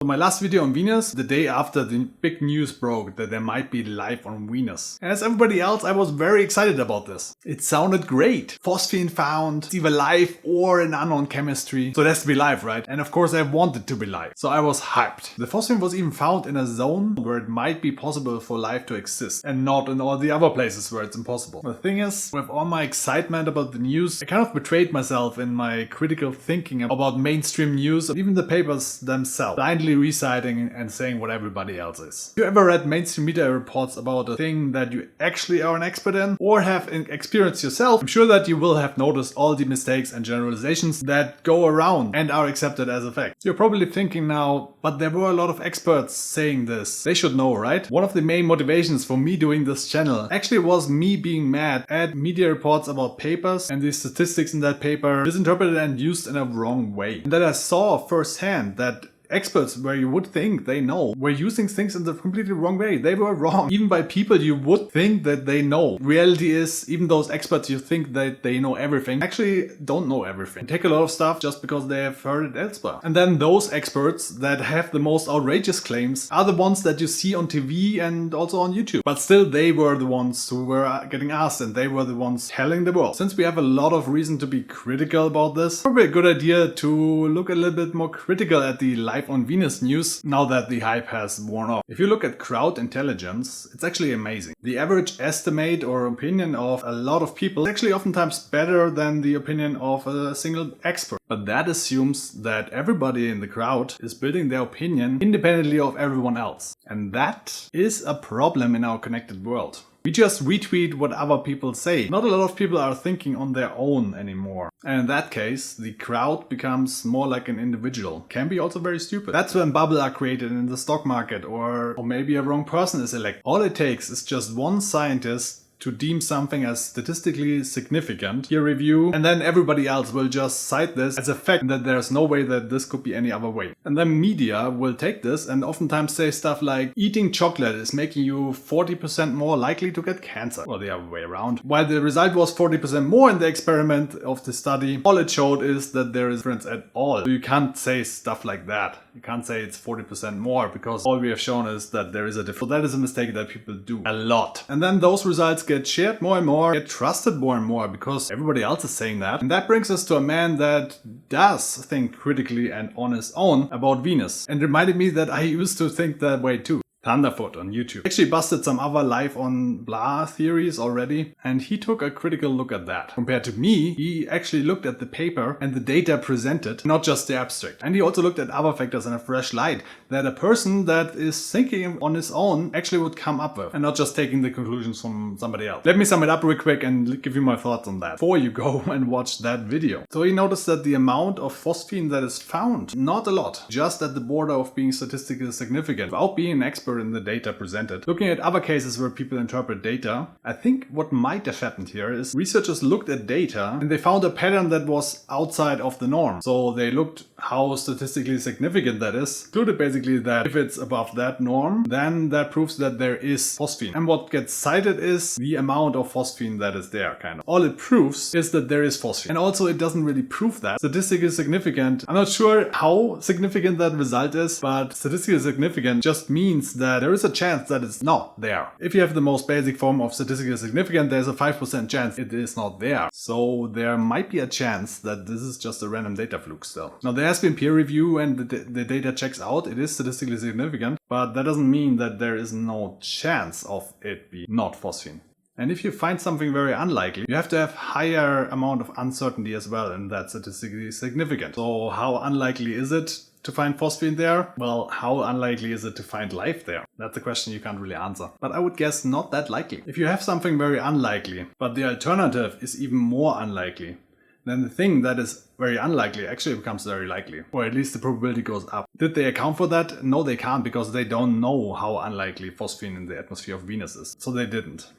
So my last video on Venus, the day after the big news broke that there might be life on Venus. As everybody else, I was very excited about this. It sounded great. Phosphine found, it's either life or an unknown chemistry. So it has to be life, right? And of course I wanted to be life. So I was hyped. The phosphine was even found in a zone where it might be possible for life to exist and not in all the other places where it's impossible. The thing is, with all my excitement about the news, I kind of betrayed myself in my critical thinking about mainstream news, even the papers themselves, blindly reciting and saying what everybody else is. Have you ever read mainstream media reports about a thing that you actually are an expert in or have experienced yourself? I'm sure that you will have noticed all the mistakes and generalizations that go around and are accepted as a fact. You're probably thinking now, but there were a lot of experts saying this. They should know, right? One of the main motivations for me doing this channel actually was me being mad at media reports about papers and the statistics in that paper misinterpreted and used in a wrong way. And that I saw firsthand that experts where you would think they know were using things in the completely wrong way. They were wrong. Even by people you would think that they know. Reality is, even those experts you think that they know everything actually don't know everything. Take a lot of stuff just because they have heard it elsewhere. And then those experts that have the most outrageous claims are the ones that you see on TV and also on YouTube. But still they were the ones who were getting asked and they were the ones telling the world. Since we have a lot of reason to be critical about this, probably a good idea to look a little bit more critical at the life on Venus news now that the hype has worn off. If you look at crowd intelligence, it's actually amazing. The average estimate or opinion of a lot of people is actually oftentimes better than the opinion of a single expert. But that assumes that everybody in the crowd is building their opinion independently of everyone else. And that is a problem in our connected world. We just retweet what other people say. Not a lot of people are thinking on their own anymore. And in that case, the crowd becomes more like an individual. Can be also very stupid. That's when bubbles are created in the stock market or maybe a wrong person is elected. All it takes is just one scientist to deem something as statistically significant, peer review, and then everybody else will just cite this as a fact that there's no way that this could be any other way. And then media will take this and oftentimes say stuff like eating chocolate is making you 40% more likely to get cancer, or the other way around. While the result was 40% more in the experiment of the study, all it showed is that there is difference at all. So you can't say stuff like that. You can't say it's 40% more because all we have shown is that there is a difference. So that is a mistake that people do a lot. And then those results get shared more and more, get trusted more and more because everybody else is saying that. And that brings us to a man that does think critically and on his own about Venus. And reminded me that I used to think that way too. Thunderfoot on YouTube. Actually busted some other life on blah theories already, and he took a critical look at that. Compared to me, he actually looked at the paper and the data presented, not just the abstract. And he also looked at other factors in a fresh light that a person that is thinking on his own actually would come up with, and not just taking the conclusions from somebody else. Let me sum it up real quick and give you my thoughts on that before you go and watch that video. So he noticed that the amount of phosphine that is found, not a lot, just at the border of being statistically significant, without being an expert in the data presented. Looking at other cases where people interpret data, I think what might have happened here is researchers looked at data and they found a pattern that was outside of the norm. So they looked how statistically significant that is, concluded basically that if it's above that norm, then that proves that there is phosphine. And what gets cited is the amount of phosphine that is there, kind of. All it proves is that there is phosphine. And also it doesn't really prove that statistically significant. I'm not sure how significant that result is, but statistically significant just means that there is a chance that it's not there. If you have the most basic form of statistically significant, there's a 5% chance it is not there. So there might be a chance that this is just a random data fluke still. Now there has been peer review and the data checks out, it is statistically significant, but that doesn't mean that there is no chance of it being not phosphine. And if you find something very unlikely, you have to have higher amount of uncertainty as well, and that's statistically significant. So how unlikely is it to find phosphine there? Well, how unlikely is it to find life there? That's a question you can't really answer. But I would guess not that likely. If you have something very unlikely, but the alternative is even more unlikely, then the thing that is very unlikely actually becomes very likely. Or at least the probability goes up. Did they account for that? No, they can't, because they don't know how unlikely phosphine in the atmosphere of Venus is. So they didn't.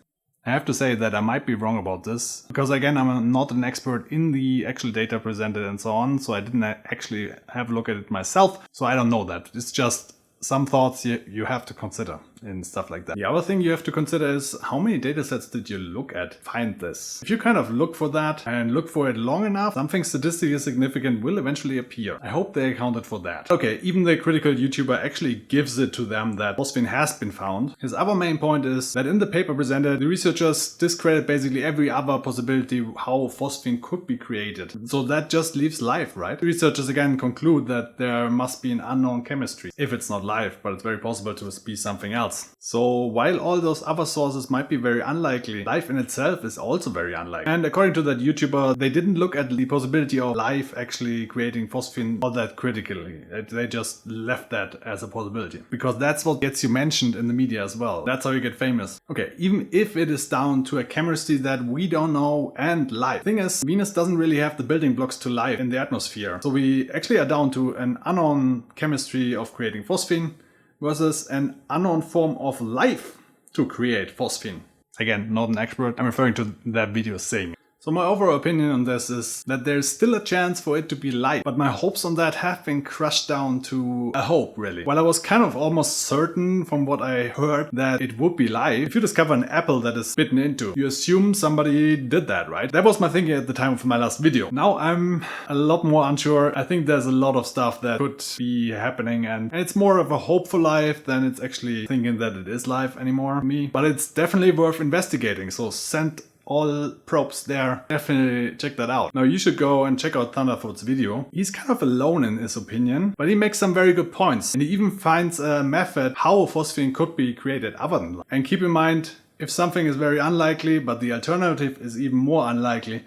I have to say that I might be wrong about this, because again, I'm not an expert in the actual data presented and so on, so I didn't actually have a look at it myself, so I don't know that. It's just some thoughts you have to consider. and stuff like that. The other thing you have to consider is how many datasets did you look at to find this? If you kind of look for that and look for it long enough, something statistically significant will eventually appear. I hope they accounted for that. Okay, even the critical YouTuber actually gives it to them that phosphine has been found. His other main point is that in the paper presented, the researchers discredit basically every other possibility how phosphine could be created. So that just leaves life, right? The researchers again conclude that there must be an unknown chemistry. If it's not life, but it's very possible to be something else. So while all those other sources might be very unlikely, life in itself is also very unlikely. And according to that YouTuber, they didn't look at the possibility of life actually creating phosphine all that critically. They just left that as a possibility. Because that's what gets you mentioned in the media as well. That's how you get famous. Okay, even if it is down to a chemistry that we don't know and life. The thing is, Venus doesn't really have the building blocks to life in the atmosphere. So we actually are down to an unknown chemistry of creating phosphine versus an unknown form of life to create phosphine. Again, not an expert. I'm referring to that video saying. So my overall opinion on this is that there's still a chance for it to be life, but my hopes on that have been crushed down to a hope, really. While I was kind of almost certain from what I heard that it would be life, if you discover an apple that is bitten into, you assume somebody did that, right? That was my thinking at the time of my last video. Now I'm a lot more unsure. I think there's a lot of stuff that could be happening, and it's more of a hope for life than it's actually thinking that it is life anymore for me. But it's definitely worth investigating, so send all probes there. Definitely check that out. Now you should go and check out Thunderfoot's video. He's kind of alone in his opinion, but he makes some very good points. And he even finds a method how phosphine could be created other than life. And keep in mind, if something is very unlikely, but the alternative is even more unlikely,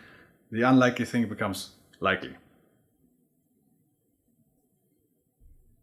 the unlikely thing becomes likely.